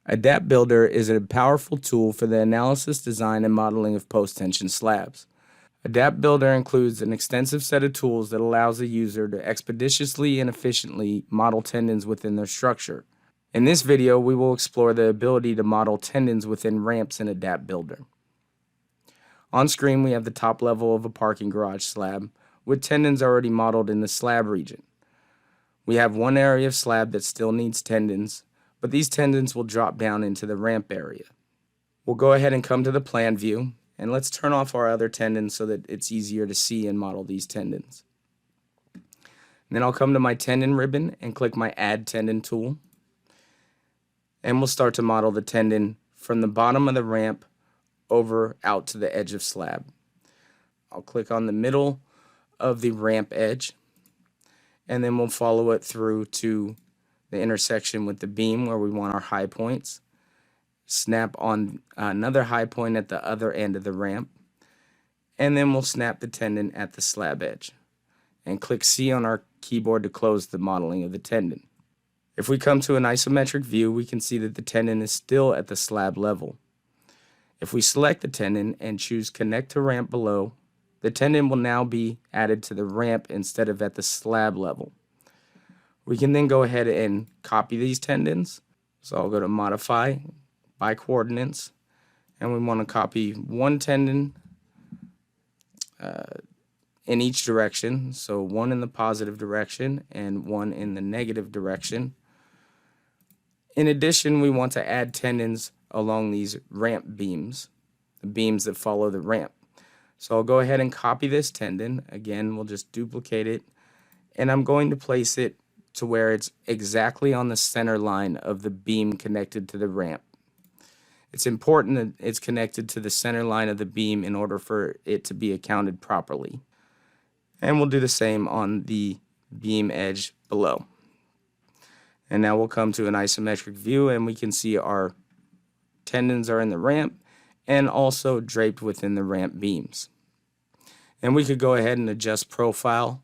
Adapt Builder is a powerful tool for the analysis, design, and modeling of post-tension slabs. Adapt Builder includes an extensive set of tools that allows the user to expeditiously and efficiently model tendons within their structure. In this video, we will explore the ability to model tendons within ramps in Adapt Builder. On screen, we have the top level of a parking garage slab with tendons already modeled in the slab region. We have one area of slab that still needs tendons, but these tendons will drop down into the ramp area. We'll go ahead and come to the plan view, and let's turn off our other tendons so that it's easier to see and model these tendons. And then I'll come to my tendon ribbon and click my Add Tendon tool. And we'll start to model the tendon from the bottom of the ramp over out to the edge of slab. I'll click on the middle of the ramp edge, and then we'll follow it through to the intersection with the beam where we want our high points. Snap on another high point at the other end of the ramp, and then we'll snap the tendon at the slab edge and click C on our keyboard to close the modeling of the tendon. If we come to an isometric view, we can see that the tendon is still at the slab level. If we select the tendon and choose Connect to Ramp below, the tendon will now be added to the ramp instead of at the slab level. We can then go ahead and copy these tendons. So I'll go to Modify, by Coordinates, and we want to copy one tendon in each direction. So one in the positive direction and one in the negative direction. In addition, we want to add tendons along these ramp beams, the beams that follow the ramp. So I'll go ahead and copy this tendon. Again, we'll just duplicate it, and I'm going to place it to where it's exactly on the center line of the beam connected to the ramp. It's important that it's connected to the center line of the beam in order for it to be accounted properly. And we'll do the same on the beam edge below. And now we'll come to an isometric view, and we can see our tendons are in the ramp and also draped within the ramp beams. And we could go ahead and adjust profile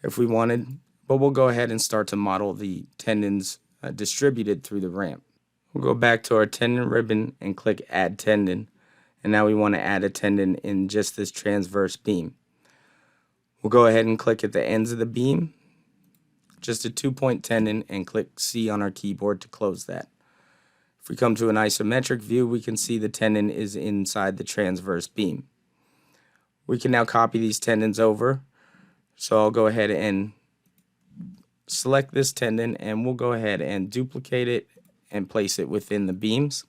if we wanted, but we'll go ahead and start to model the tendons distributed through the ramp. We'll go back to our tendon ribbon and click Add Tendon, and now we want to add a tendon in just this transverse beam. We'll go ahead and click at the ends of the beam, just a 2-point tendon, and click C on our keyboard to close that. If we come to an isometric view, we can see the tendon is inside the transverse beam. We can now copy these tendons over, so I'll go ahead and select this tendon, and we'll go ahead and duplicate it and place it within the beams,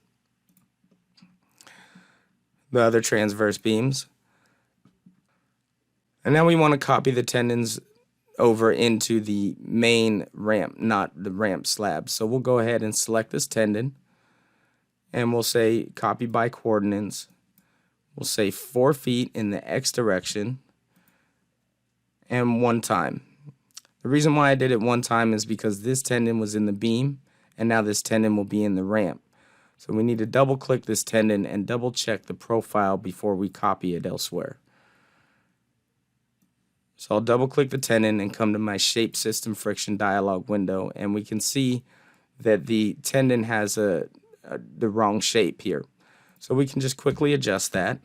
the other transverse beams. And now we want to copy the tendons over into the main ramp, not the ramp slab. So we'll go ahead and select this tendon, and we'll say Copy by Coordinates. We'll say 4 feet in the X direction and 1 time. The reason why I did it 1 time is because this tendon was in the beam, and now this tendon will be in the ramp. So we need to double click this tendon and double check the profile before we copy it elsewhere. So I'll double click the tendon and come to my Shape System Friction dialog window, and we can see that the tendon has the wrong shape here. So we can just quickly adjust that,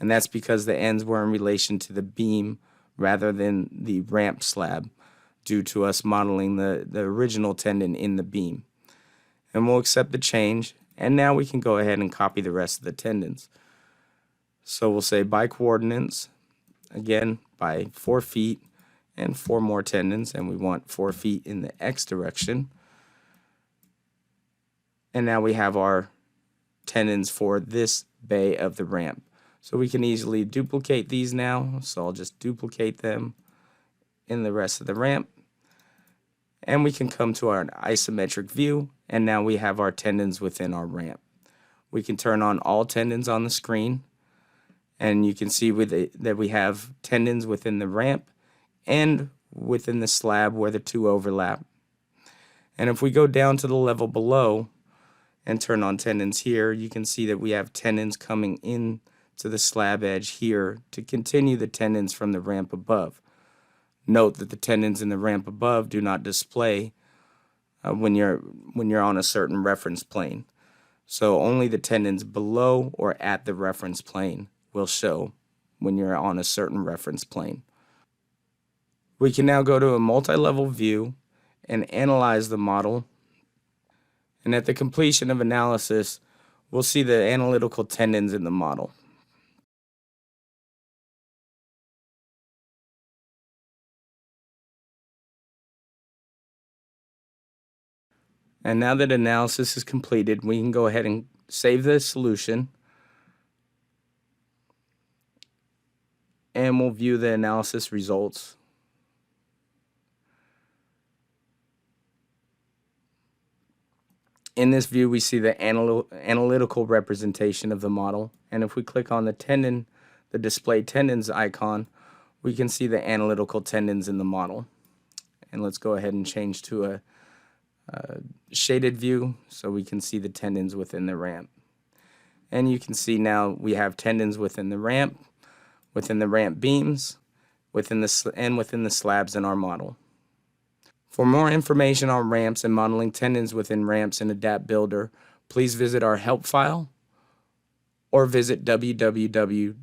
and that's because the ends were in relation to the beam rather than the ramp slab, due to us modeling the original tendon in the beam. And we'll accept the change, and now we can go ahead and copy the rest of the tendons. So we'll say by coordinates, again by 4 feet and 4 more tendons, and we want 4 feet in the X direction. And now we have our tendons for this bay of the ramp. So we can easily duplicate these now, so I'll just duplicate them in the rest of the ramp. And we can come to our isometric view, and now we have our tendons within our ramp. We can turn on all tendons on the screen, and you can see that we have tendons within the ramp and within the slab where the two overlap. And if we go down to the level below and turn on tendons here, you can see that we have tendons coming in to the slab edge here to continue the tendons from the ramp above. Note that the tendons in the ramp above do not display when you're on a certain reference plane. So only the tendons below or at the reference plane will show when you're on a certain reference plane. We can now go to a multi-level view and analyze the model. And at the completion of analysis, we'll see the analytical tendons in the model. And now that analysis is completed, we can go ahead and save this solution. And we'll view the analysis results. In this view, we see the analytical representation of the model. And if we click on the tendon, the display tendons icon, we can see the analytical tendons in the model. And let's go ahead and change to a shaded view so we can see the tendons within the ramp. And you can see now we have tendons within the ramp beams, within the slabs in our model. For more information on ramps and modeling tendons within ramps in Adapt Builder, please visit our help file or visit www.reza.com.